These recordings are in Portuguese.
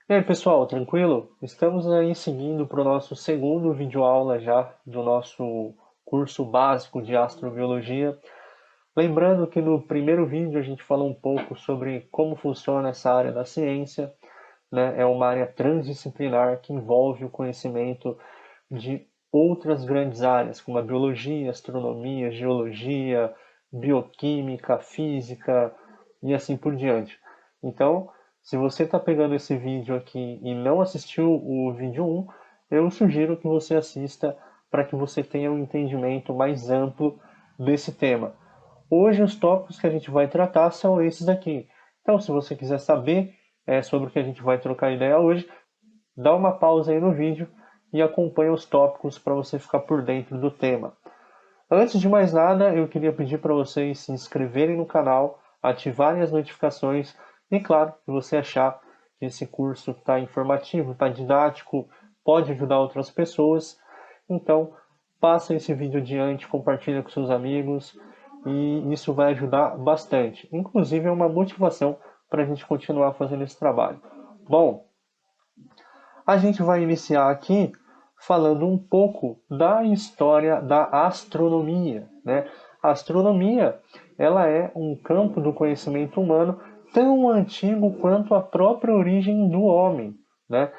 E aí, pessoal, tranquilo? Estamos aí seguindo para o nosso segundo videoaula já do nosso curso básico de astrobiologia. Lembrando que no primeiro vídeo a gente falou um pouco sobre como funciona essa área da ciência, né? É uma área transdisciplinar que envolve o conhecimento de outras grandes áreas, como a biologia, astronomia, geologia, bioquímica, física e assim por diante. Então, se você está pegando esse vídeo aqui e não assistiu o vídeo 1, eu sugiro que você assista para que você tenha um entendimento mais amplo desse tema. Hoje os tópicos que a gente vai tratar são esses aqui. Então, se você quiser saber sobre o que a gente vai trocar ideia hoje, dá uma pausa aí no vídeo e acompanha os tópicos para você ficar por dentro do tema. Antes de mais nada, eu queria pedir para vocês se inscreverem no canal, ativarem as notificações e, claro, se você achar que esse curso está informativo, está didático, pode ajudar outras pessoas, então passa esse vídeo adiante, compartilha com seus amigos e isso vai ajudar bastante. Inclusive é uma motivação para a gente continuar fazendo esse trabalho. Bom, a gente vai iniciar aqui falando um pouco da história da astronomia, né? A astronomia, ela é um campo do conhecimento humano tão antigo quanto a própria origem do homem, né?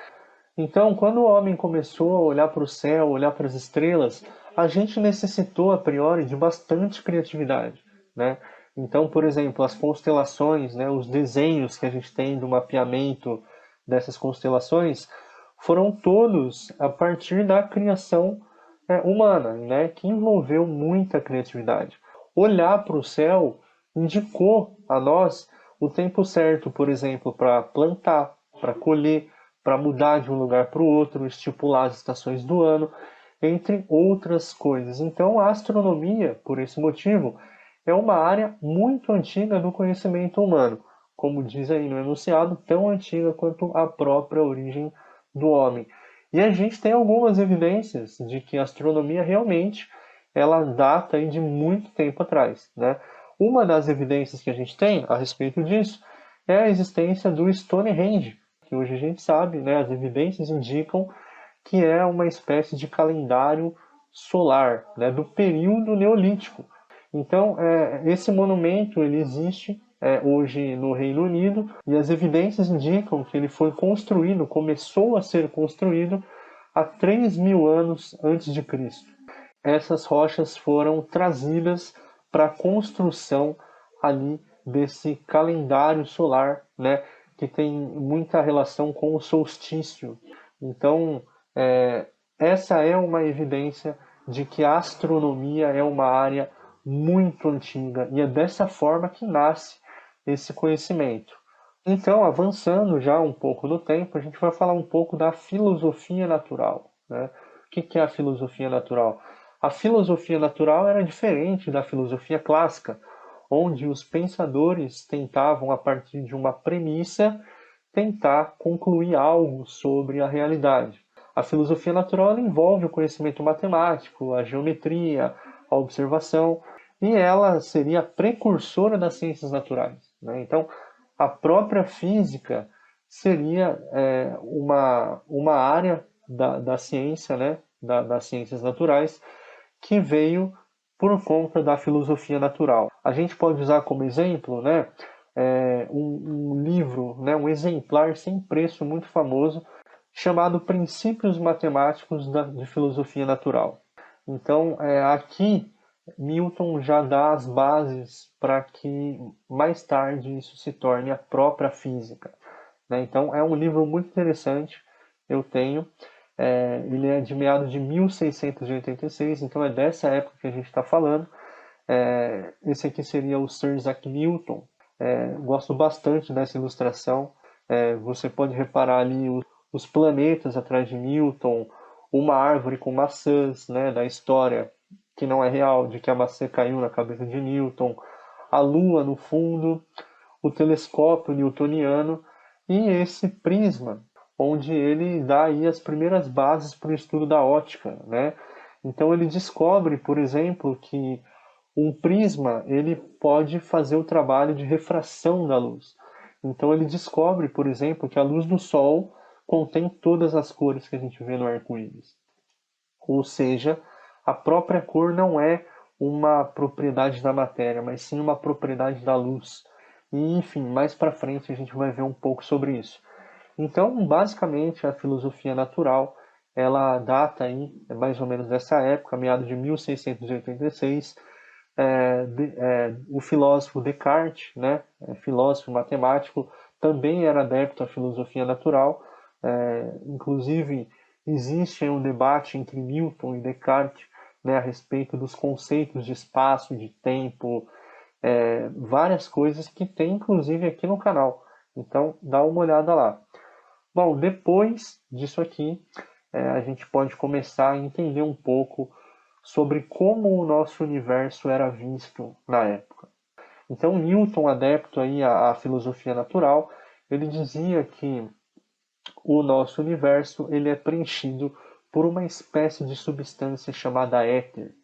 Então, quando o homem começou a olhar para o céu, olhar para as estrelas, a gente necessitou a priori de bastante criatividade, né? Então, por exemplo, as constelações, né, os desenhos que a gente tem do mapeamento dessas constelações foram todos a partir da criação humana, né, que envolveu muita criatividade. Olhar para o céu indicou a nós o tempo certo, por exemplo, para plantar, para colher, para mudar de um lugar para o outro, estipular as estações do ano, entre outras coisas. Então, a astronomia, por esse motivo, é uma área muito antiga do conhecimento humano, como diz aí no enunciado, tão antiga quanto a própria origem do homem. E a gente tem algumas evidências de que a astronomia realmente ela data aí de muito tempo atrás, né? Uma das evidências que a gente tem a respeito disso é a existência do Stonehenge, que hoje a gente sabe, né? As evidências indicam que é uma espécie de calendário solar, né? Do período neolítico. Então, esse monumento ele existe hoje no Reino Unido e as evidências indicam que ele foi construído, começou a ser construído há 3.000 anos antes de Cristo. Essas rochas foram trazidas para a construção ali desse calendário solar, né, que tem muita relação com o solstício. Então, é, essa é uma evidência de que a astronomia é uma área muito antiga e é dessa forma que nasce esse conhecimento. Então, avançando já um pouco no tempo, a gente vai falar um pouco da filosofia natural, né? O que é a filosofia natural? A filosofia natural era diferente da filosofia clássica, onde os pensadores tentavam, a partir de uma premissa, tentar concluir algo sobre a realidade. A filosofia natural envolve o conhecimento matemático, a geometria, a observação, e ela seria a precursora das ciências naturais, né? Então, a própria física seria uma área da ciência, né? Das ciências naturais, que veio por conta da filosofia natural. A gente pode usar como exemplo, né, um livro, né, um exemplar sem preço muito famoso, chamado Princípios Matemáticos de Filosofia Natural. Então, aqui, Milton já dá as bases para que mais tarde isso se torne a própria física, né? Então, é um livro muito interessante, eu tenho. Ele é de meados de 1686, então é dessa época que a gente está falando. Esse aqui seria o Sir Isaac Newton. Gosto bastante dessa ilustração. Você pode reparar ali os planetas atrás de Newton, uma árvore com maçãs, né, da história que não é real, de que a maçã caiu na cabeça de Newton, a Lua no fundo, o telescópio newtoniano e esse prisma, onde ele dá aí as primeiras bases para o estudo da ótica, né? Então ele descobre, por exemplo, que um prisma ele pode fazer o trabalho de refração da luz. Então ele descobre, por exemplo, que a luz do Sol contém todas as cores que a gente vê no arco-íris. Ou seja, a própria cor não é uma propriedade da matéria, mas sim uma propriedade da luz. E, enfim, mais para frente a gente vai ver um pouco sobre isso. Então, basicamente, a filosofia natural, ela data aí, mais ou menos dessa época, meados de 1686, o filósofo Descartes, né, filósofo matemático, também era adepto à filosofia natural. Inclusive, existe um debate entre Newton e Descartes, né, a respeito dos conceitos de espaço, de tempo, várias coisas que tem inclusive aqui no canal. Então, dá uma olhada lá. Bom, depois disso aqui, a gente pode começar a entender um pouco sobre como o nosso universo era visto na época. Então, Newton, adepto aí à filosofia natural, ele dizia que o nosso universo ele é preenchido por uma espécie de substância chamada éter.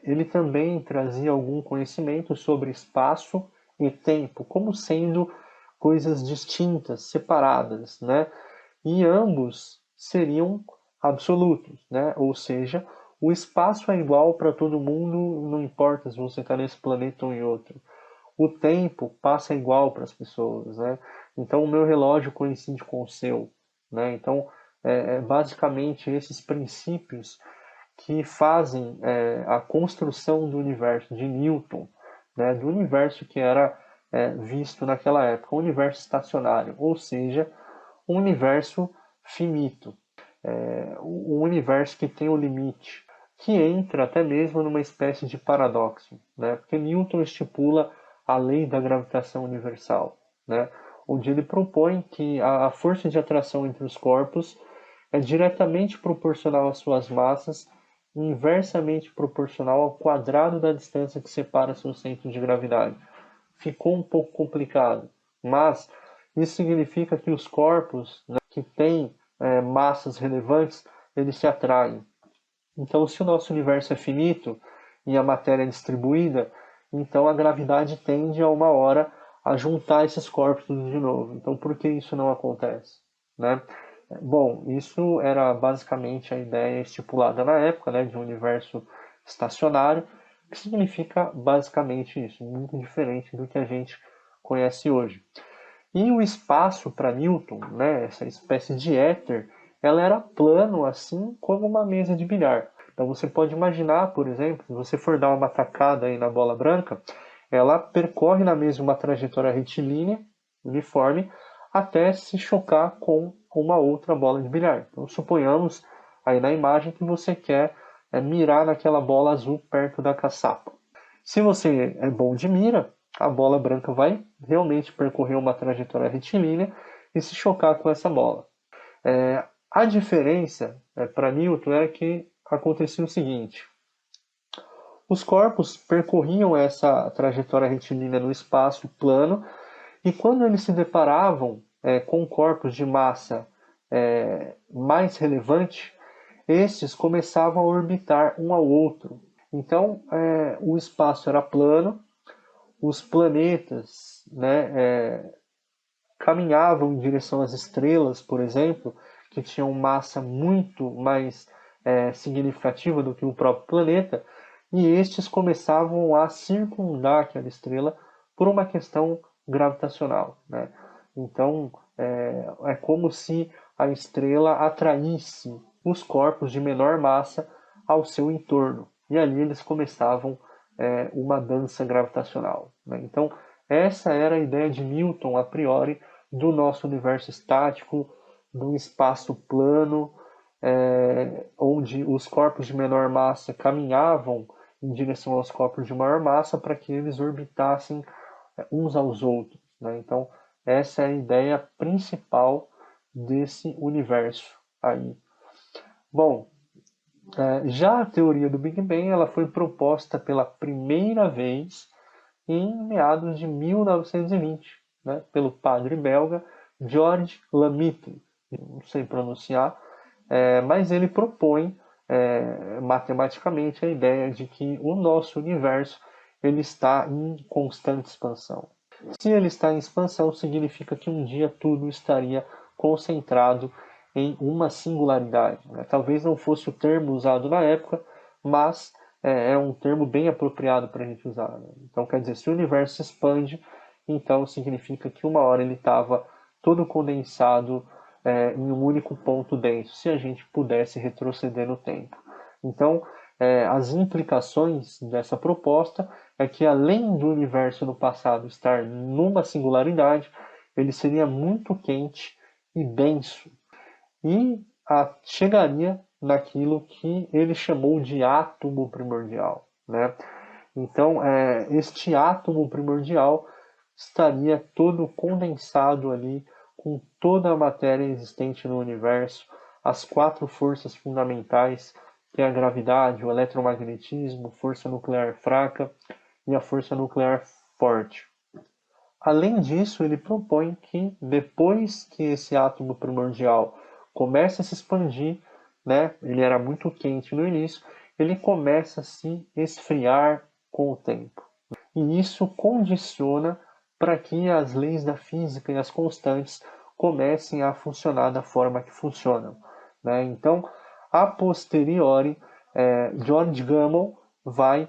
Ele também trazia algum conhecimento sobre espaço e tempo, como sendo coisas distintas, separadas, né? E ambos seriam absolutos, né? Ou seja, o espaço é igual para todo mundo, não importa se você está nesse planeta ou em outro. O tempo passa igual para as pessoas, né? Então o meu relógio coincide com o seu, né? Então basicamente esses princípios que fazem a construção do universo de Newton, né? Do universo que era visto naquela época, um universo estacionário, ou seja, um universo finito, um universo que tem o limite, que entra até mesmo numa espécie de paradoxo, né? Porque Newton estipula a lei da gravitação universal, né? Onde ele propõe que a força de atração entre os corpos é diretamente proporcional às suas massas e inversamente proporcional ao quadrado da distância que separa seus centros de gravidade. Ficou um pouco complicado, mas isso significa que os corpos, né, que têm massas relevantes, eles se atraem. Então, se o nosso universo é finito e a matéria é distribuída, então a gravidade tende a uma hora a juntar esses corpos tudo de novo. Então, por que isso não acontece, né? Bom, isso era basicamente a ideia estipulada na época, né, de um universo estacionário, que significa basicamente isso, muito diferente do que a gente conhece hoje. E o espaço para Newton, né, essa espécie de éter, ela era plano, assim como uma mesa de bilhar. Então você pode imaginar, por exemplo, se você for dar uma tacada aí na bola branca, ela percorre na mesa uma trajetória retilínea, uniforme, até se chocar com uma outra bola de bilhar. Então suponhamos aí na imagem que você quer mirar naquela bola azul perto da caçapa. Se você é bom de mira, a bola branca vai realmente percorrer uma trajetória retilínea e se chocar com essa bola. A diferença para Newton é que acontecia o seguinte: os corpos percorriam essa trajetória retilínea no espaço plano e quando eles se deparavam com corpos de massa mais relevante, estes começavam a orbitar um ao outro. Então, o espaço era plano, os planetas, né, caminhavam em direção às estrelas, por exemplo, que tinham massa muito mais significativa do que o próprio planeta, e estes começavam a circundar aquela estrela por uma questão gravitacional, né? Então, é como se a estrela atraísse os corpos de menor massa ao seu entorno, e ali eles começavam uma dança gravitacional, né? Então, essa era a ideia de Newton, a priori, do nosso universo estático, do espaço plano, onde os corpos de menor massa caminhavam em direção aos corpos de maior massa para que eles orbitassem uns aos outros, né? Então, essa é a ideia principal desse universo aí. Bom, já a teoria do Big Bang ela foi proposta pela primeira vez em meados de 1920, né, pelo padre belga Georges Lamitre, não sei pronunciar, mas ele propõe matematicamente a ideia de que o nosso universo ele está em constante expansão. Se ele está em expansão, significa que um dia tudo estaria concentrado em uma singularidade, né? Talvez não fosse o termo usado na época, mas é um termo bem apropriado para a gente usar, né? Então, quer dizer, se o universo se expande, então significa que uma hora ele estava todo condensado em um único ponto denso, se a gente pudesse retroceder no tempo. Então, as implicações dessa proposta é que, além do universo no passado estar numa singularidade, ele seria muito quente e denso, e chegaria naquilo que ele chamou de átomo primordial, né? Então, este átomo primordial estaria todo condensado ali com toda a matéria existente no universo, as 4 forças fundamentais, que é a gravidade, o eletromagnetismo, força nuclear fraca e a força nuclear forte. Além disso, ele propõe que depois que esse átomo primordial começa a se expandir, né, ele era muito quente no início, ele começa a se esfriar com o tempo. E isso condiciona para que as leis da física e as constantes comecem a funcionar da forma que funcionam, né? Então, a posteriori, George Gamow vai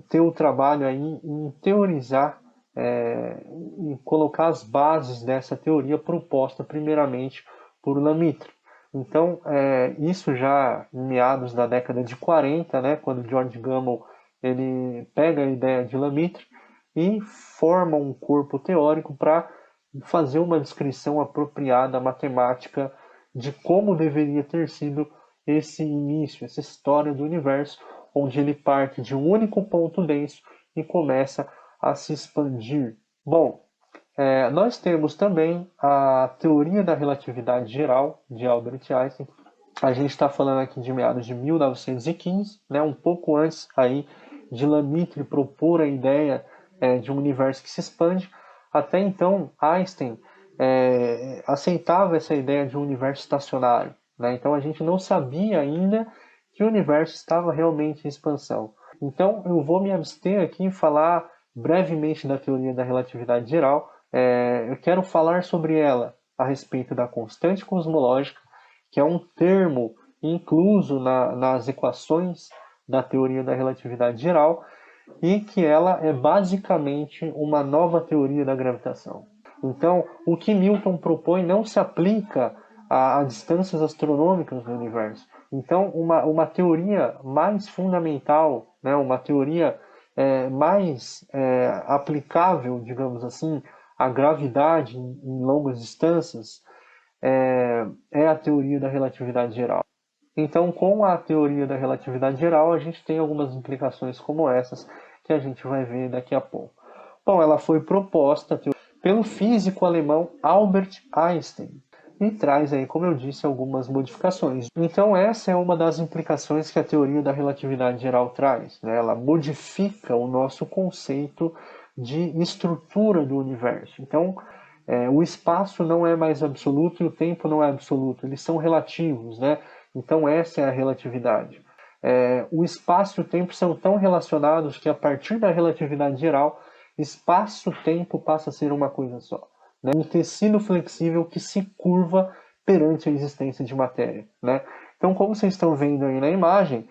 ter o trabalho aí em teorizar e colocar as bases dessa teoria proposta primeiramente por Lemaitre. Então, isso já em meados da década de 40, né, quando George Gamow ele pega a ideia de Lemaitre e forma um corpo teórico para fazer uma descrição apropriada matemática de como deveria ter sido esse início, essa história do universo, onde ele parte de um único ponto denso e começa a se expandir. Bom, nós temos também a teoria da relatividade geral de Albert Einstein. A gente está falando aqui de meados de 1915, né, um pouco antes aí de Lemaitre propor a ideia de um universo que se expande. Até então, Einstein aceitava essa ideia de um universo estacionário, né? Então a gente não sabia ainda que o universo estava realmente em expansão. Então eu vou me abster aqui em falar brevemente da teoria da relatividade geral. Eu quero falar sobre ela a respeito da constante cosmológica, que é um termo incluso nas equações da teoria da relatividade geral, e que ela é basicamente uma nova teoria da gravitação. Então, o que Newton propõe não se aplica a distâncias astronômicas do universo. Então, uma teoria mais fundamental, né, uma teoria mais aplicável, digamos assim, à gravidade em longas distâncias, é a teoria da relatividade geral. Então, com a teoria da relatividade geral, a gente tem algumas implicações como essas que a gente vai ver daqui a pouco. Bom, ela foi proposta pelo físico alemão Albert Einstein e traz aí, como eu disse, algumas modificações. Então, essa é uma das implicações que a teoria da relatividade geral traz, né? Ela modifica o nosso conceito de estrutura do universo. Então, o espaço não é mais absoluto e o tempo não é absoluto, eles são relativos, né? Então essa é a relatividade. O espaço e o tempo são tão relacionados que a partir da relatividade geral, espaço-tempo passa a ser uma coisa só, né? Um tecido flexível que se curva perante a existência de matéria, né? Então, como vocês estão vendo aí na imagem,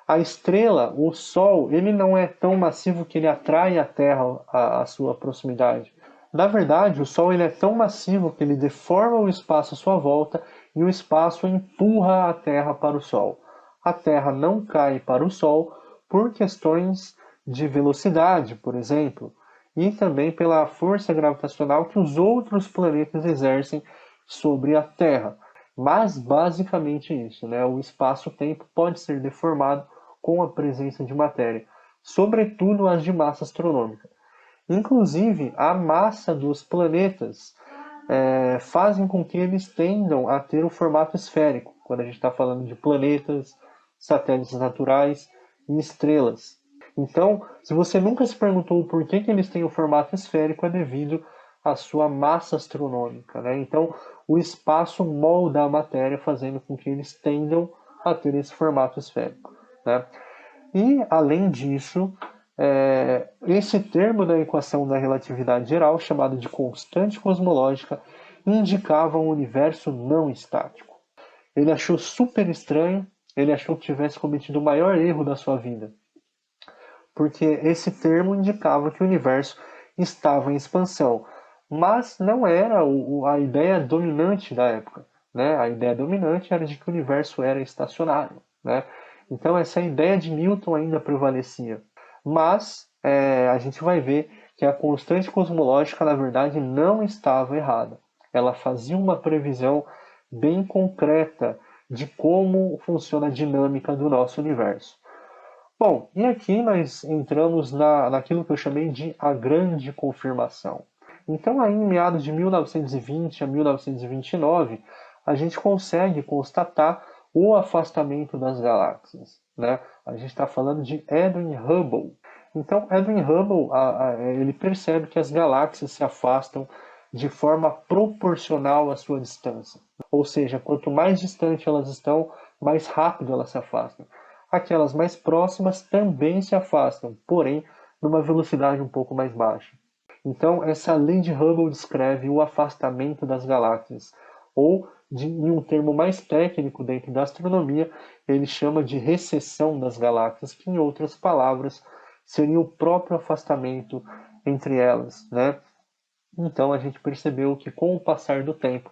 a estrela, o Sol, ele não é tão massivo que ele atrai a Terra à sua proximidade. Na verdade, o Sol ele é tão massivo que ele deforma o espaço à sua volta e o espaço empurra a Terra para o Sol. A Terra não cai para o Sol por questões de velocidade, por exemplo, e também pela força gravitacional que os outros planetas exercem sobre a Terra. Mas basicamente isso, né? O espaço-tempo pode ser deformado com a presença de matéria, sobretudo as de massa astronômica. Inclusive, a massa dos planetas fazem com que eles tendam a ter o formato esférico, quando a gente está falando de planetas, satélites naturais e estrelas. Então, se você nunca se perguntou por que eles têm o formato esférico, é devido à sua massa astronômica, né? Então, o espaço molda a matéria, fazendo com que eles tendam a ter esse formato esférico, né? E, além disso, esse termo da equação da relatividade geral, chamado de constante cosmológica, indicava um universo não estático. Ele achou super estranho, ele achou que tivesse cometido o maior erro da sua vida, porque esse termo indicava que o universo estava em expansão, mas não era a ideia dominante da época. Né? A ideia dominante era de que o universo era estacionário. Né? Então essa ideia de Newton ainda prevalecia. Mas a gente vai ver que a constante cosmológica, na verdade, não estava errada. Ela fazia uma previsão bem concreta de como funciona a dinâmica do nosso universo. Bom, e aqui nós entramos naquilo que eu chamei de a grande confirmação. Então, aí em meados de 1920 a 1929, a gente consegue constatar o afastamento das galáxias. Né? A gente está falando de Edwin Hubble. Então, Edwin Hubble ele percebe que as galáxias se afastam de forma proporcional à sua distância. Ou seja, quanto mais distante elas estão, mais rápido elas se afastam. Aquelas mais próximas também se afastam, porém numa velocidade um pouco mais baixa. Então, essa lei de Hubble descreve o afastamento das galáxias, ou, em um termo mais técnico dentro da astronomia, ele chama de recessão das galáxias, que, em outras palavras, seria o próprio afastamento entre elas. Né? Então, a gente percebeu que, com o passar do tempo,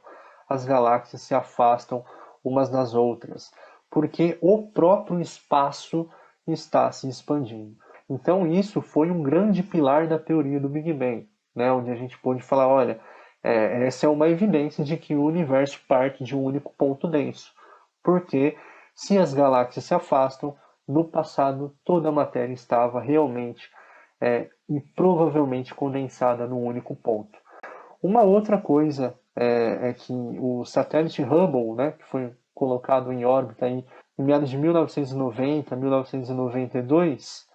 as galáxias se afastam umas das outras, porque o próprio espaço está se expandindo. Então, isso foi um grande pilar da teoria do Big Bang, né? Onde a gente pôde falar, olha, essa é uma evidência de que o universo parte de um único ponto denso, porque se as galáxias se afastam, no passado toda a matéria estava realmente e provavelmente condensada num único ponto. Uma outra coisa é que o satélite Hubble, né, que foi colocado em órbita em meados de 1990, 1992,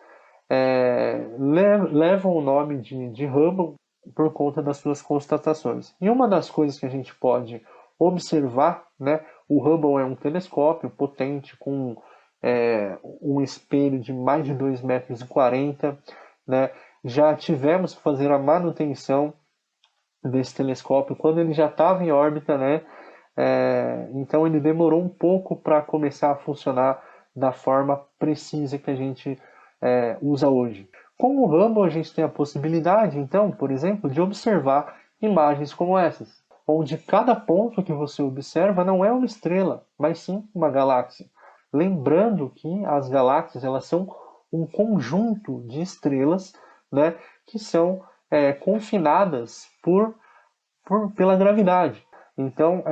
levam o nome de Hubble por conta das suas constatações. E uma das coisas que a gente pode observar, né, o Hubble é um telescópio potente com um espelho de mais de 2,40 metros, né? Já tivemos que fazer a manutenção desse telescópio quando ele já estava em órbita, né? Então ele demorou um pouco para começar a funcionar da forma precisa que a gente usa hoje. Com o Hubble a gente tem a possibilidade, então, por exemplo, de observar imagens como essas, onde cada ponto que você observa não é uma estrela, mas sim uma galáxia. Lembrando que as galáxias elas são um conjunto de estrelas, né, que são confinadas pela gravidade. Então,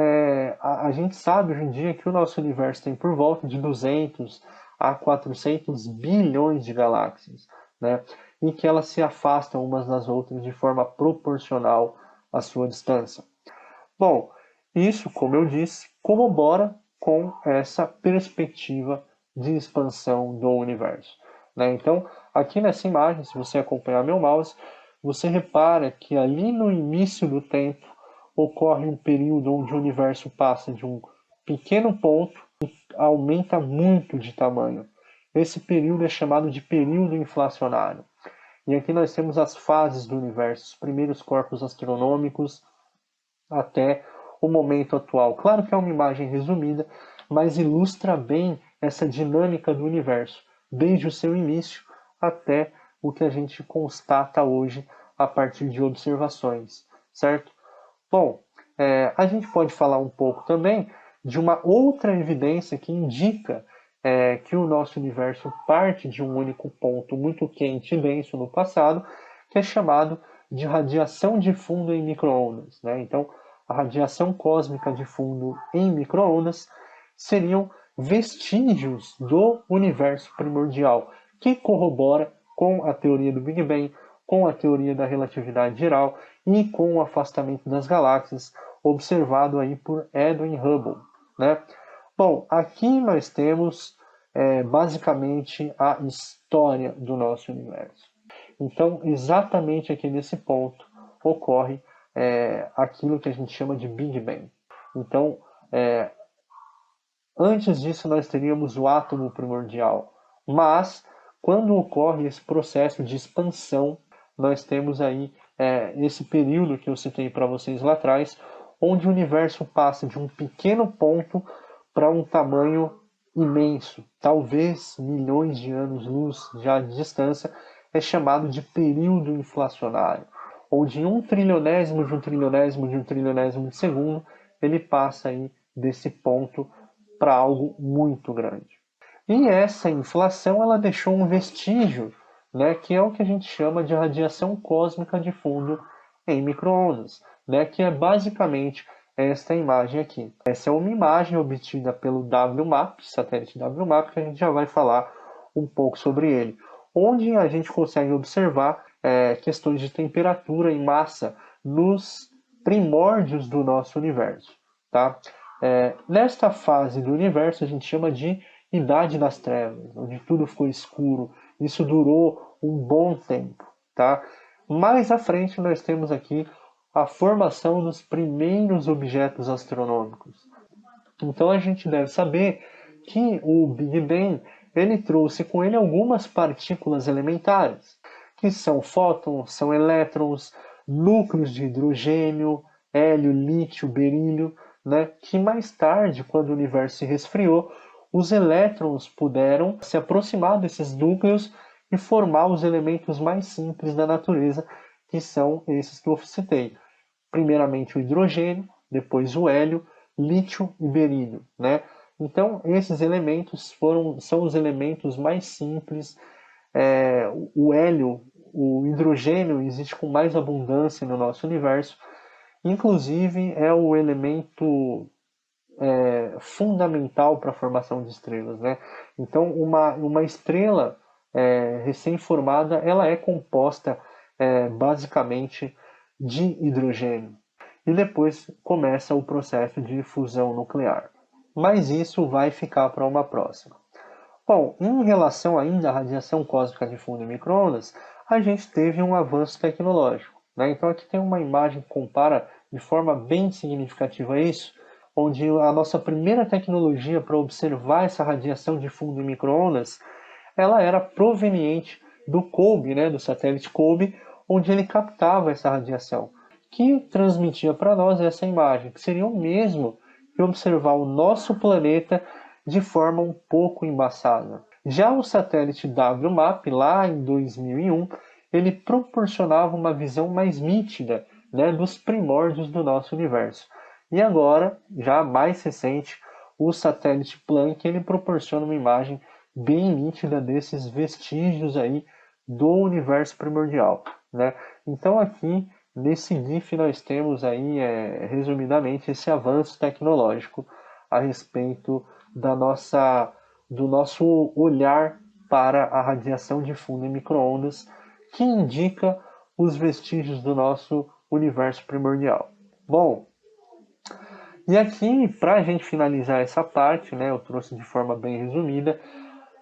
a gente sabe hoje em dia que o nosso universo tem por volta de 200 a 400 bilhões de galáxias, né? E que elas se afastam umas das outras de forma proporcional à sua distância. Bom, isso, como eu disse, corrobora com essa perspectiva de expansão do universo. Né? Então, aqui nessa imagem, se você acompanhar meu mouse, você repara que ali no início do tempo ocorre um período onde o universo passa de um pequeno ponto e aumenta muito de tamanho. Esse período é chamado de período inflacionário. E aqui nós temos as fases do universo, os primeiros corpos astronômicos até o momento atual. Claro que é uma imagem resumida, mas ilustra bem essa dinâmica do universo, desde o seu início até o que a gente constata hoje a partir de observações, certo? Bom, a gente pode falar um pouco também de uma outra evidência que indica que o nosso universo parte de um único ponto muito quente e denso no passado, que é chamado de radiação de fundo em microondas. Né? Então, a radiação cósmica de fundo em microondas seriam vestígios do universo primordial, que corrobora com a teoria do Big Bang, com a teoria da relatividade geral e com o afastamento das galáxias observado aí por Edwin Hubble. Né? Bom, aqui nós temos basicamente a história do nosso universo. Então, exatamente aqui nesse ponto ocorre aquilo que a gente chama de Big Bang. Então, antes disso nós teríamos o átomo primordial, mas Quando ocorre esse processo de expansão, nós temos aí esse período que eu citei para vocês lá atrás, onde o universo passa de um pequeno ponto para um tamanho imenso, talvez milhões de anos-luz já de distância, é chamado de período inflacionário, onde em um trilionésimo de um trilionésimo de um trilionésimo de segundo, ele passa aí desse ponto para algo muito grande. E essa inflação ela deixou um vestígio, né, que é o que a gente chama de radiação cósmica de fundo em microondas, né, que é basicamente esta imagem aqui. Essa é uma imagem obtida pelo WMAP, satélite WMAP, que a gente já vai falar um pouco sobre ele, onde a gente consegue observar questões de temperatura e massa nos primórdios do nosso universo. Tá? Nesta fase do universo a gente chama de Idade das Trevas, onde tudo ficou escuro. Isso durou um bom tempo. Tá? Mais à frente nós temos aqui a formação dos primeiros objetos astronômicos. Então a gente deve saber que o Big Bang ele trouxe com ele algumas partículas elementares, que são fótons, são elétrons, núcleos de hidrogênio, hélio, lítio, berílio, né? Que mais tarde, quando o universo se resfriou, os elétrons puderam se aproximar desses núcleos e formar os elementos mais simples da natureza, que são esses que eu citei. Primeiramente o hidrogênio, depois o hélio, lítio e berílio, né? Então esses elementos são os elementos mais simples. O hélio, o hidrogênio existe com mais abundância no nosso universo. Inclusive é o elemento fundamental para a formação de estrelas, né? Então uma estrela recém-formada ela é composta basicamente de hidrogênio. E depois começa o processo de fusão nuclear. Mas isso vai ficar para uma próxima. Bom, em relação ainda à radiação cósmica de fundo em microondas, a gente teve um avanço tecnológico. Né? Então aqui tem uma imagem que compara de forma bem significativa isso, onde a nossa primeira tecnologia para observar essa radiação de fundo em microondas, ela era proveniente do COBE, né, do satélite COBE, onde ele captava essa radiação, que transmitia para nós essa imagem, que seria o mesmo que observar o nosso planeta de forma um pouco embaçada. Já o satélite WMAP, lá em 2001, ele proporcionava uma visão mais nítida, né, dos primórdios do nosso universo. E agora, já mais recente, o satélite Planck ele proporciona uma imagem bem nítida desses vestígios aí do universo primordial, né? Então aqui nesse GIF nós temos aí resumidamente esse avanço tecnológico a respeito do nosso olhar para a radiação de fundo em microondas, que indica os vestígios do nosso universo primordial. Bom, e aqui, para a gente finalizar essa parte, né, eu trouxe de forma bem resumida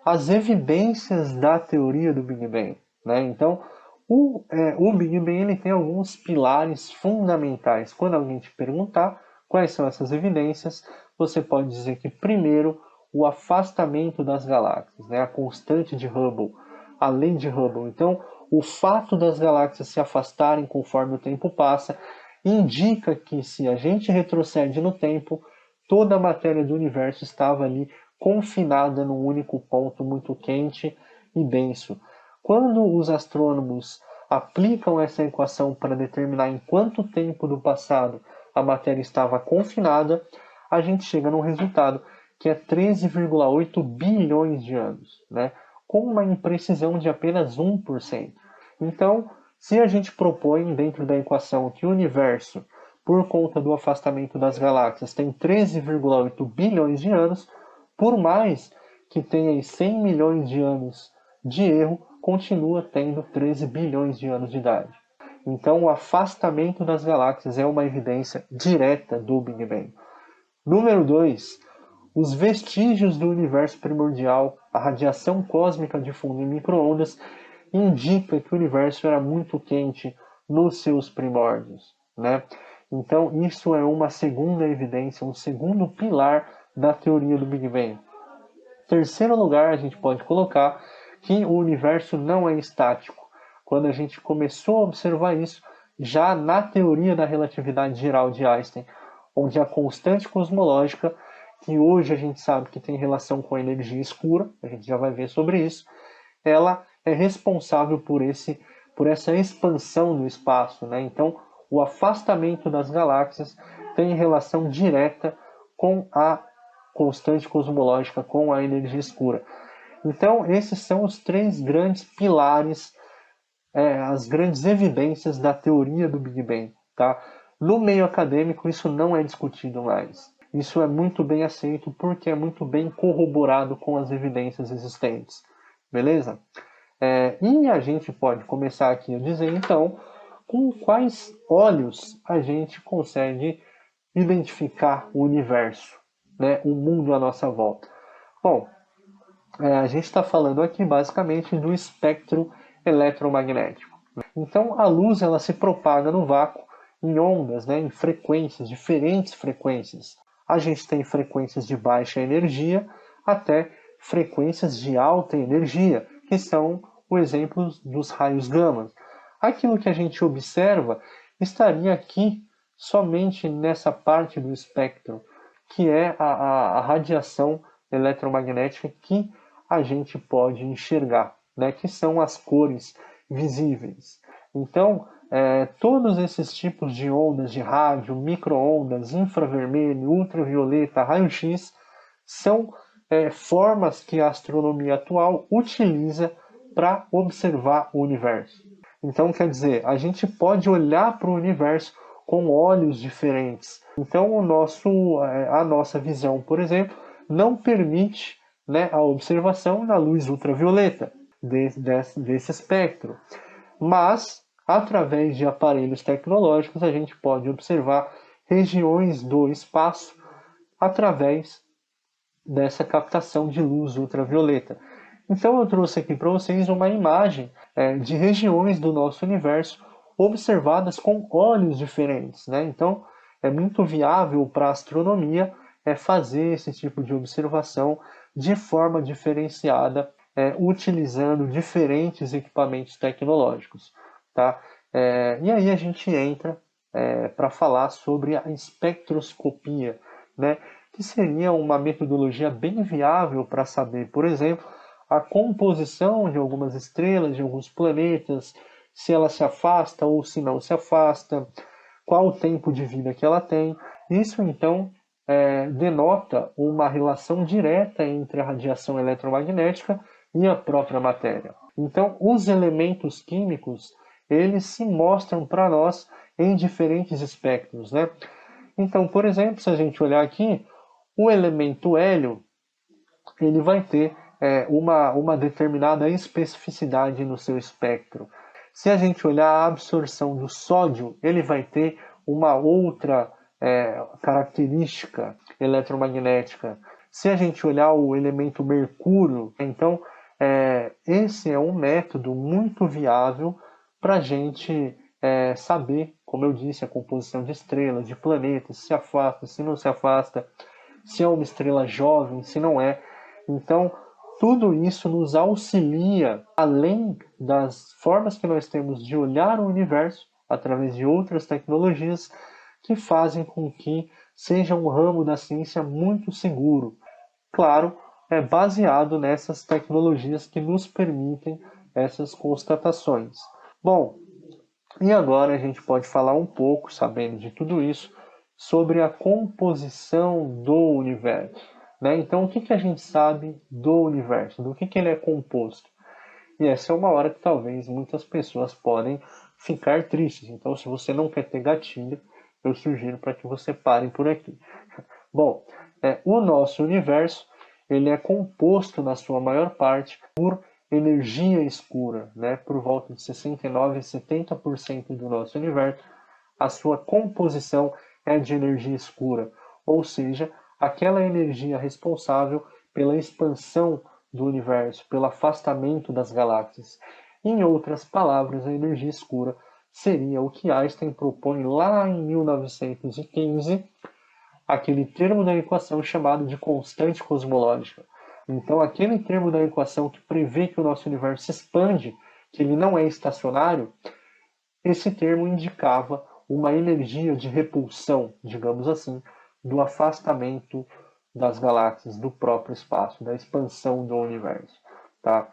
as evidências da teoria do Big Bang. Né? Então, o Big Bang ele tem alguns pilares fundamentais. Quando alguém te perguntar quais são essas evidências, você pode dizer que, primeiro, o afastamento das galáxias, né? A constante de Hubble, a lei de Hubble. Então, o fato das galáxias se afastarem conforme o tempo passa indica que, se a gente retrocede no tempo, toda a matéria do universo estava ali confinada num único ponto muito quente e denso. Quando os astrônomos aplicam essa equação para determinar em quanto tempo do passado a matéria estava confinada, a gente chega num resultado que é 13,8 bilhões de anos, né? Com uma imprecisão de apenas 1%. Então, se a gente propõe dentro da equação que o universo, por conta do afastamento das galáxias, tem 13,8 bilhões de anos, por mais que tenha 100 milhões de anos de erro, continua tendo 13 bilhões de anos de idade. Então, o afastamento das galáxias é uma evidência direta do Big Bang. Número 2. Os vestígios do universo primordial, a radiação cósmica de fundo em microondas, indica que o universo era muito quente nos seus primórdios. Né? Então, isso é uma segunda evidência, um segundo pilar da teoria do Big Bang. Terceiro lugar, a gente pode colocar que o universo não é estático. Quando a gente começou a observar isso, já na teoria da relatividade geral de Einstein, onde a constante cosmológica, que hoje a gente sabe que tem relação com a energia escura, a gente já vai ver sobre isso, ela é responsável por essa expansão do espaço, né? Então, o afastamento das galáxias tem relação direta com a constante cosmológica, com a energia escura. Então, esses são os três grandes pilares, as grandes evidências da teoria do Big Bang. Tá? No meio acadêmico, isso não é discutido mais. Isso é muito bem aceito porque é muito bem corroborado com as evidências existentes. Beleza? E a gente pode começar aqui a dizer, então, com quais olhos a gente consegue identificar o universo, né, o mundo à nossa volta. Bom, a gente está falando aqui basicamente do espectro eletromagnético. Então, a luz ela se propaga no vácuo em ondas, né, em frequências, diferentes frequências. A gente tem frequências de baixa energia até frequências de alta energia, que são o exemplo dos raios gama. Aquilo que a gente observa estaria aqui somente nessa parte do espectro, que é a radiação eletromagnética que a gente pode enxergar, né, que são as cores visíveis. Então, todos esses tipos de ondas de rádio, micro-ondas, infravermelho, ultravioleta, raio-x, são formas que a astronomia atual utiliza para observar o universo. Então, quer dizer, a gente pode olhar para o universo com olhos diferentes. Então, a nossa visão, por exemplo, não permite, né, a observação da luz ultravioleta desse espectro. Mas, através de aparelhos tecnológicos, a gente pode observar regiões do espaço através dessa captação de luz ultravioleta. Então eu trouxe aqui para vocês uma imagem de regiões do nosso universo observadas com olhos diferentes, né? Então é muito viável para a astronomia fazer esse tipo de observação de forma diferenciada, utilizando diferentes equipamentos tecnológicos, tá? E aí a gente entra para falar sobre a espectroscopia, né? Que seria uma metodologia bem viável para saber, por exemplo, a composição de algumas estrelas, de alguns planetas, se ela se afasta ou se não se afasta, qual o tempo de vida que ela tem. Isso, então, denota uma relação direta entre a radiação eletromagnética e a própria matéria. Então, os elementos químicos, eles se mostram para nós em diferentes espectros, né? Então, por exemplo, se a gente olhar aqui, o elemento hélio ele vai ter uma determinada especificidade no seu espectro. Se a gente olhar a absorção do sódio, ele vai ter uma outra característica eletromagnética. Se a gente olhar o elemento mercúrio, então esse é um método muito viável para a gente saber, como eu disse, a composição de estrelas, de planetas, se afasta, se não se afasta, se é uma estrela jovem, se não é. Então, tudo isso nos auxilia, além das formas que nós temos de olhar o universo, através de outras tecnologias, que fazem com que seja um ramo da ciência muito seguro. Claro, baseado nessas tecnologias que nos permitem essas constatações. Bom, e agora a gente pode falar um pouco, sabendo de tudo isso, sobre a composição do universo. Né? Então, o que a gente sabe do universo? Do que ele é composto? E essa é uma hora que talvez muitas pessoas podem ficar tristes. Então, se você não quer ter gatilho, eu sugiro para que você pare por aqui. Bom, o nosso universo ele é composto, na sua maior parte, por energia escura, né? Por volta de 69% a 70% do nosso universo, a sua composição é de energia escura, ou seja, aquela energia responsável pela expansão do universo, pelo afastamento das galáxias. Em outras palavras, a energia escura seria o que Einstein propõe lá em 1915, aquele termo da equação chamado de constante cosmológica. Então, aquele termo da equação que prevê que o nosso universo se expande, que ele não é estacionário, esse termo indicava uma energia de repulsão, digamos assim, do afastamento das galáxias, do próprio espaço, da expansão do universo. Tá?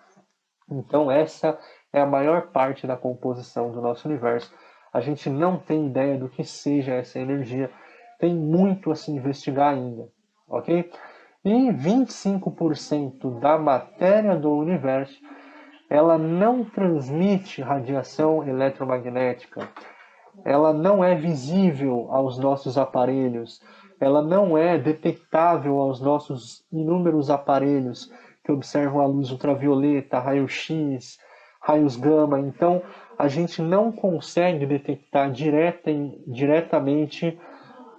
Então, essa é a maior parte da composição do nosso universo. A gente não tem ideia do que seja essa energia, tem muito a se investigar ainda, ok? E 25% da matéria do universo, ela não transmite radiação eletromagnética, ela não é visível aos nossos aparelhos, ela não é detectável aos nossos inúmeros aparelhos que observam a luz ultravioleta, raio-x, raios gama. Então, a gente não consegue detectar diretamente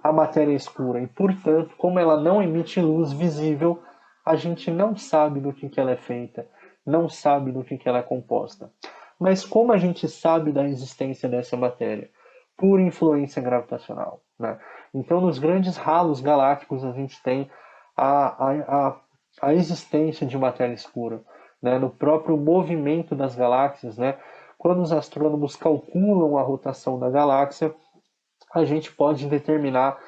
a matéria escura. E, portanto, como ela não emite luz visível, a gente não sabe do que ela é feita, não sabe do que ela é composta. Mas como a gente sabe da existência dessa matéria? Por influência gravitacional. Né? Então, nos grandes ralos galácticos, a gente tem a existência de matéria escura. Né? No próprio movimento das galáxias, né? Quando os astrônomos calculam a rotação da galáxia, a gente pode determinar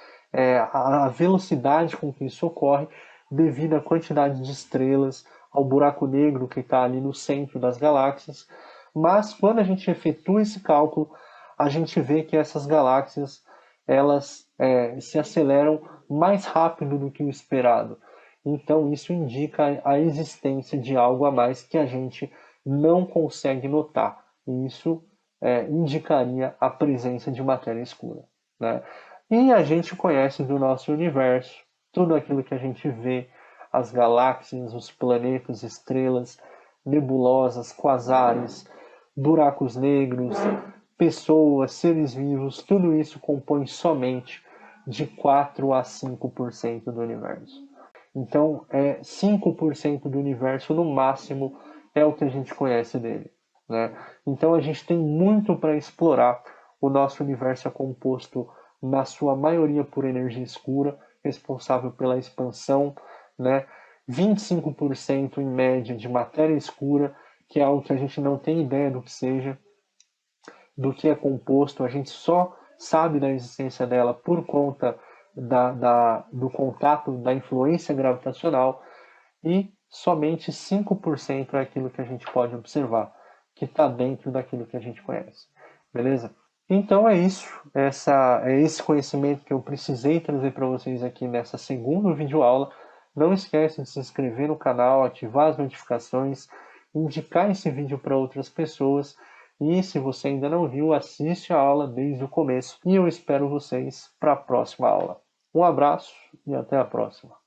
a velocidade com que isso ocorre devido à quantidade de estrelas, ao buraco negro que está ali no centro das galáxias. Mas quando a gente efetua esse cálculo, a gente vê que essas galáxias elas se aceleram mais rápido do que o esperado. Então isso indica a existência de algo a mais que a gente não consegue notar. E isso indicaria a presença de matéria escura. Né? E a gente conhece do nosso universo tudo aquilo que a gente vê, as galáxias, os planetas, estrelas, nebulosas, quasares, buracos negros, pessoas, seres vivos, tudo isso compõe somente de 4 a 5% do universo. Então, 5% do universo, no máximo, é o que a gente conhece dele. Né? Então, a gente tem muito para explorar. O nosso universo é composto, na sua maioria, por energia escura, responsável pela expansão, né? 25% em média de matéria escura, que é algo que a gente não tem ideia do que seja, do que é composto, a gente só sabe da existência dela por conta do contato, da influência gravitacional, e somente 5% é aquilo que a gente pode observar, que está dentro daquilo que a gente conhece. Beleza? Então é isso. É esse conhecimento que eu precisei trazer para vocês aqui nessa segunda videoaula. Não esqueça de se inscrever no canal, ativar as notificações, indicar esse vídeo para outras pessoas. E se você ainda não viu, assiste a aula desde o começo. E eu espero vocês para a próxima aula. Um abraço e até a próxima.